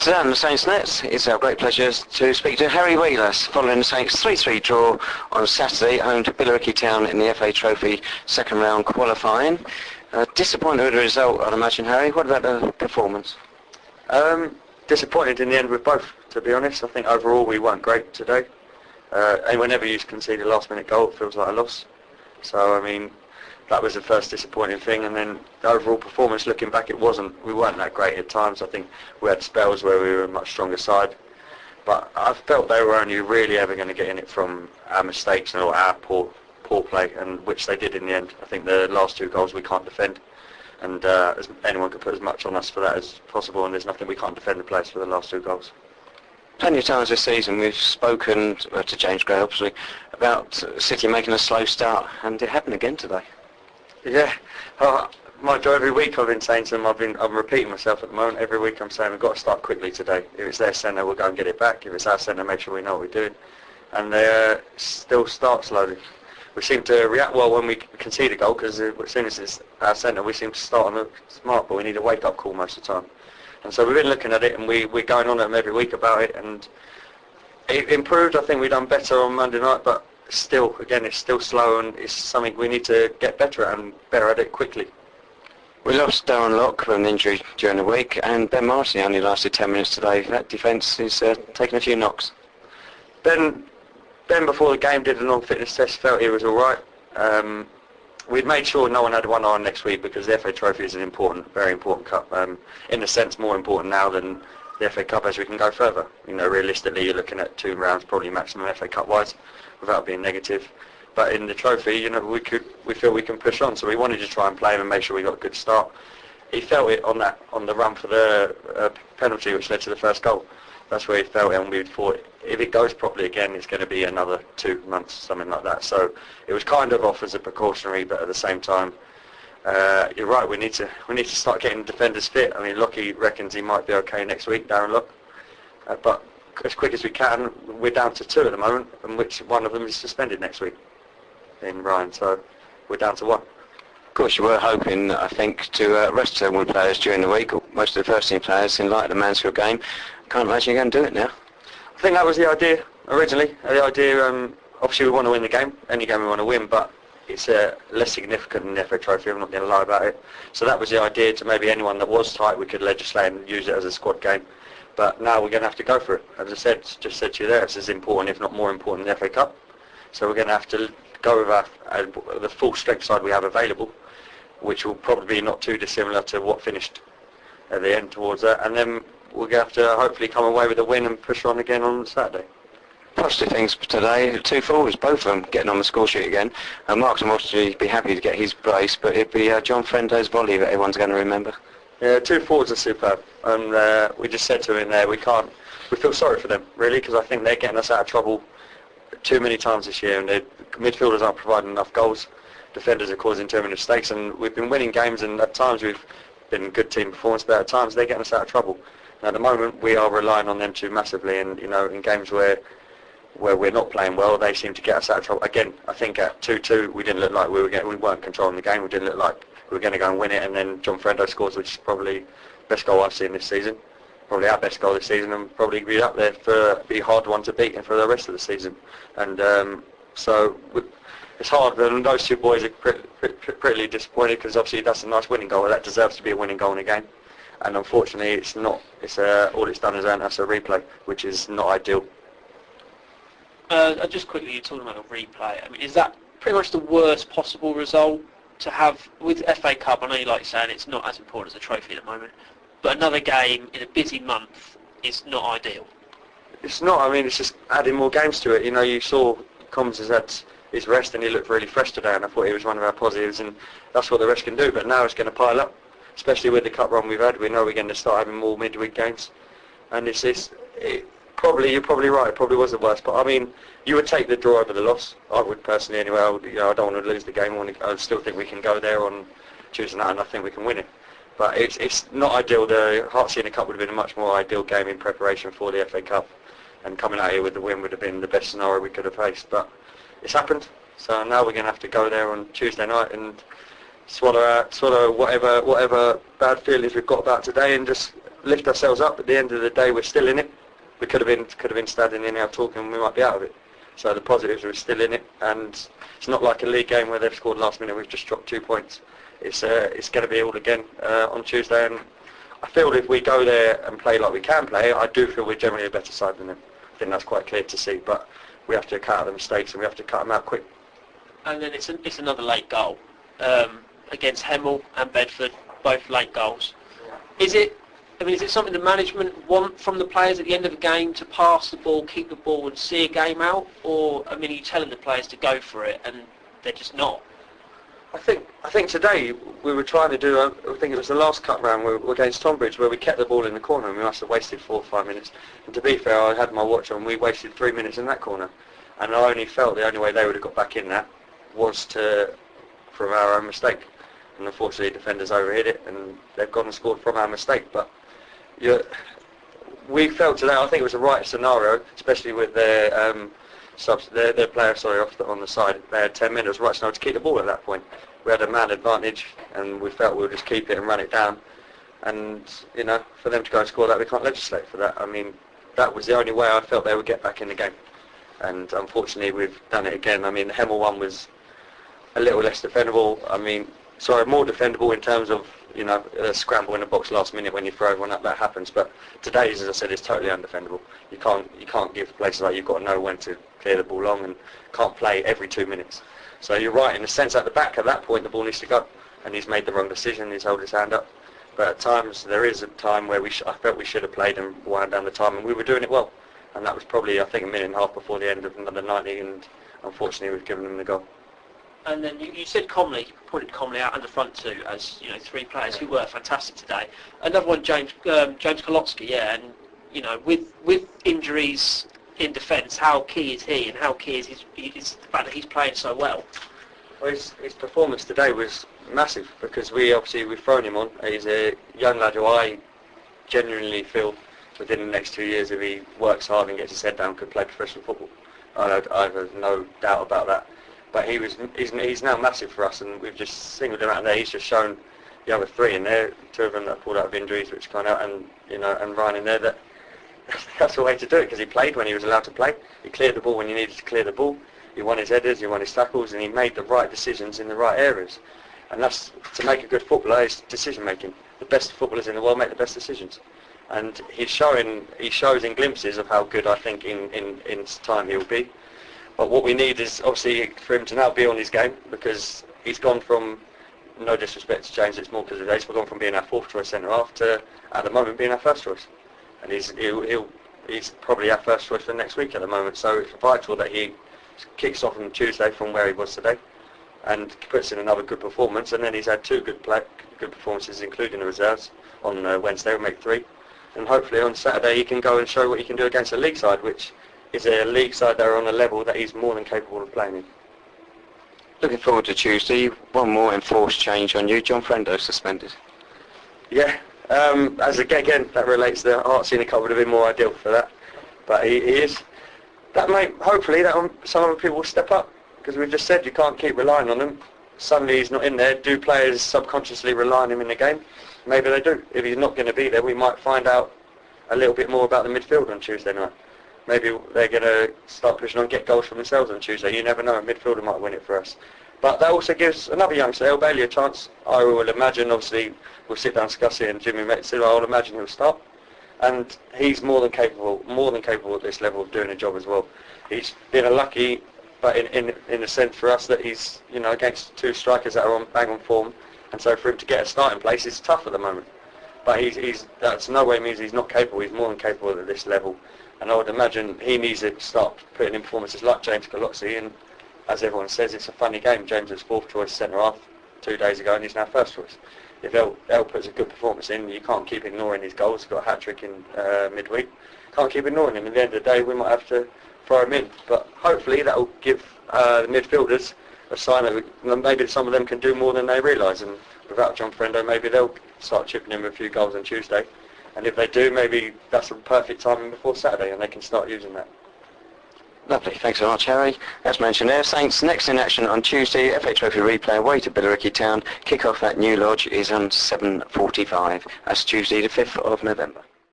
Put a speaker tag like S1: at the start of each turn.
S1: Today on the Saints Nets, it's our great pleasure to speak to Harry Wheeler following the Saints 3-3 draw on Saturday home to Billericay Town in the FA Trophy second round qualifying. Disappointed with the result, I'd imagine, Harry. What about the performance?
S2: Disappointed in the end with both, to be honest. I think overall we weren't great today. And whenever you concede a last minute goal, it feels like a loss. So, I mean, that was the first disappointing thing, and then the overall performance, looking back, we weren't that great at times. I think we had spells where we were a much stronger side, but I felt they were only really ever going to get in it from our mistakes and our poor play, and which they did in the end. I think the last two goals we can't defend, and anyone could put as much on us for that as possible, and there's nothing we can't defend the place for the last two goals.
S1: Plenty of times this season we've spoken to James Gray, obviously, about City making a slow start, and it happened again today.
S2: Yeah, mind you, every week I've been saying to them, I'm repeating myself at the moment. Every week I'm saying we've got to start quickly today. If it's their centre, we'll go and get it back. If it's our centre, make sure we know what we're doing. And they still start slowly. We seem to react well when we concede a goal, because as soon as it's our centre, we seem to start on the smart, but we need a wake-up call most of the time. And so we've been looking at it, and we're going on at them every week about it, and it improved. I think we've done better on Monday night, but still, again, it's still slow, and it's something we need to get better at, and better at it quickly.
S1: We lost Darren Lock from an injury during the week, and Ben Martin only lasted 10 minutes today. That defence is taking a few knocks.
S2: Ben before the game did a non-fitness test, felt he was all right. We'd made sure no one had one eye on next week, because the FA Trophy is an important, very important cup. In a sense, more important now than the FA Cup, as we can go further. You know, realistically, you're looking at 2 rounds, probably maximum FA Cup-wise, without being negative. But in the trophy, you know, we feel we can push on, so we wanted to try and play him and make sure we got a good start. He felt it on the run for the penalty, which led to the first goal. That's where he felt it, and we thought if it goes properly again, it's going to be another 2 months, something like that. So it was kind of off as a precautionary, but at the same time, you're right. We need to start getting defenders fit. I mean, Lockie reckons he might be okay next week, Darren Lock, but as quick as we can, we're down to 2 at the moment, and which one of them is suspended next week in Ryan, so we're down to 1.
S1: Of course, you were hoping, I think, to rest several players during the week, most of the first team players, in light of the Mansfield game. Can't imagine you're going to do it now.
S2: I think that was the idea originally. The idea, obviously we want to win the game, any game we want to win, but it's less significant than the FA Trophy, I'm not going to lie about it. So that was the idea, to maybe anyone that was tight we could legislate and use it as a squad game. But now we're going to have to go for it. As I just said to you there, it's as important, if not more important, than the FA Cup. So we're going to have to go with the full strength side we have available, which will probably be not too dissimilar to what finished at the end towards that. And then we're going to have to hopefully come away with a win and push on again on Saturday.
S1: Positive things today, 2 forwards, both of them getting on the score sheet again. Mark will obviously be happy to get his brace, but it'd be John Frendo's volley that everyone's going to remember.
S2: Yeah, 2 forwards are superb, and we just said to him there, we feel sorry for them, really, because I think they're getting us out of trouble too many times this year, and the midfielders aren't providing enough goals, defenders are causing too many mistakes, and we've been winning games, and at times we've been good team performance, but at times they're getting us out of trouble. And at the moment, we are relying on them too massively, and you know, in games where we're not playing well, they seem to get us out of trouble. Again, I think at 2-2, we didn't look like we weren't controlling the game. We didn't look like we were going to go and win it. And then John Frendo scores, which is probably the best goal I've seen this season, probably our best goal this season, and probably be up there be a hard one to beat for the rest of the season. And so it's hard. And those 2 boys are pretty disappointed, because obviously that's a nice winning goal. That deserves to be a winning goal in a game. And unfortunately, it's not. It's all it's done is earn us a replay, which is not ideal.
S3: Just quickly, you're talking about a replay. I mean, is that pretty much the worst possible result to have with FA Cup? I know you like saying it's not as important as the trophy at the moment, but another game in a busy month is not ideal.
S2: It's not. I mean, it's just adding more games to it. You know, you saw Combs has had his rest, and he looked really fresh today, and I thought he was one of our positives, and that's what the rest can do. But now it's going to pile up, especially with the cup run we've had. We know we're going to start having more midweek games, and you're probably right. It probably was the worst, but I mean, you would take the draw over the loss. I would personally, anyway. I don't want to lose the game. I still think we can go there on Tuesday night, and I think we can win it. But it's not ideal. The Hearts in the Cup would have been a much more ideal game in preparation for the FA Cup, and coming out here with the win would have been the best scenario we could have faced. But it's happened, so now we're going to have to go there on Tuesday night and swallow whatever bad feelings we've got about today, and just lift ourselves up. At the end of the day, we're still in it. We could have been standing in now talking, we might be out of it. So the positives are still in it, and it's not like a league game where they've scored last minute. We've just dropped 2 points. It's going to be all again on Tuesday, and I feel if we go there and play like we can play, I do feel we're generally a better side than them. I think that's quite clear to see, but we have to cut out the mistakes and we have to cut them out quick.
S3: And then it's another late goal against Hemel and Bedford, both late goals. Is it something the management want from the players at the end of a game to pass the ball, keep the ball, and see a game out, or are you telling the players to go for it and they're just not?
S2: I think today we were trying to do. I think it was the last cut round against Tonbridge where we kept the ball in the corner and we must have wasted 4 or 5 minutes. And to be fair, I had my watch on. We wasted 3 minutes in that corner, and I only felt the only way they would have got back in that was from our own mistake. And unfortunately, defenders overhit it, and they've gone and scored from our mistake. But we felt today, I think it was the right scenario, especially with their their player on the side. They had 10 minutes, right scenario to keep the ball at that point. We had a man advantage, and we felt we would just keep it and run it down. And for them to go and score that, we can't legislate for that. That was the only way I felt they would get back in the game. And unfortunately, we've done it again. The Hemel one was a little less defendable. More defendable in terms of a scramble in the box last minute when you throw everyone up. That happens. But today's, as I said, is totally undefendable. You can't give places like you've got to know when to clear the ball long and can't play every 2 minutes. So you're right in the sense at the back at that point the ball needs to go, and he's made the wrong decision. He's held his hand up. But at times there is a time where I felt we should have played and wound down the time, and we were doing it well. And that was probably, I think, a minute and a half before the end of another 90, and unfortunately we've given them the goal. And
S3: then you said Comley, pointed Comley out under front two as 3 players who were fantastic today. Another one, James Kolotsky, and with injuries in defence, how key is he, and how key is the fact that he's playing so well?
S2: Well, his performance today was massive because we've thrown him on. He's a young lad who I genuinely feel within the next 2 years, if he works hard and gets his head down, could play professional football. I have no doubt about that. But he's now massive for us, and we've just singled him out there. He's just shown the other 3 in there, 2 of them that pulled out of injuries, which gone out, and and Ryan in there. That's the way to do it, because he played when he was allowed to play. He cleared the ball when he needed to clear the ball. He won his headers, he won his tackles, and he made the right decisions in the right areas. And that's, to make a good footballer, is decision making. The best footballers in the world make the best decisions. And he shows in glimpses of how good I think in time he'll be. But what we need is obviously for him to now be on his game, because he's gone from, no disrespect to James, it's more because of age, but gone from being our 4th choice centre half to at the moment being our 1st choice. And he's probably our 1st choice for next week at the moment. So it's vital that he kicks off on Tuesday from where he was today and puts in another good performance. And then he's had 2 good performances, including the reserves, on Wednesday. We'll make 3. And hopefully on Saturday he can go and show what he can do against a league side, which is a league side that are on a level that he's more than capable of playing in.
S1: Looking forward to Tuesday. One more enforced change on you. John Frendo suspended.
S2: Yeah, again, that relates to the Artsy Cup would have been more ideal for that. But he is. Hopefully some other people will step up, because we've just said you can't keep relying on them. Suddenly he's not in there. Do players subconsciously rely on him in the game? Maybe they do. If he's not going to be there, we might find out a little bit more about the midfield on Tuesday night. Maybe they're going to start pushing on, get goals for themselves on Tuesday. You never know, a midfielder might win it for us. But that also gives another youngster, El Bailey, a chance. I will imagine, obviously, we'll sit down and discuss it, and Jimmy said, I will imagine he'll start. And he's more than capable at this level of doing a job as well. He's been unlucky, but in a sense for us that he's, against 2 strikers that are on bang on form. And so for him to get a starting place is tough at the moment. But that's no way means he's not capable. He's more than capable at this level. And I would imagine he needs to start putting in performances like James Kolotsky, and as everyone says, it's a funny game. James was 4th choice centre half 2 days ago, and he's now 1st choice. If El puts a good performance in, you can't keep ignoring his goals. He's got a hat-trick in midweek. Can't keep ignoring him. At the end of the day, we might have to throw him in. But hopefully that will give the midfielders a sign that maybe some of them can do more than they realise. And without John Frendo, maybe they'll start chipping in with a few goals on Tuesday. And if they do, maybe that's a perfect timing before Saturday, and they can start using that.
S1: Lovely, thanks so much, Harry. As mentioned there, Saints next in action on Tuesday, FA Trophy replay away to Billericay Town. Kick-off at New Lodge is on 7:45. That's Tuesday the 5th of November.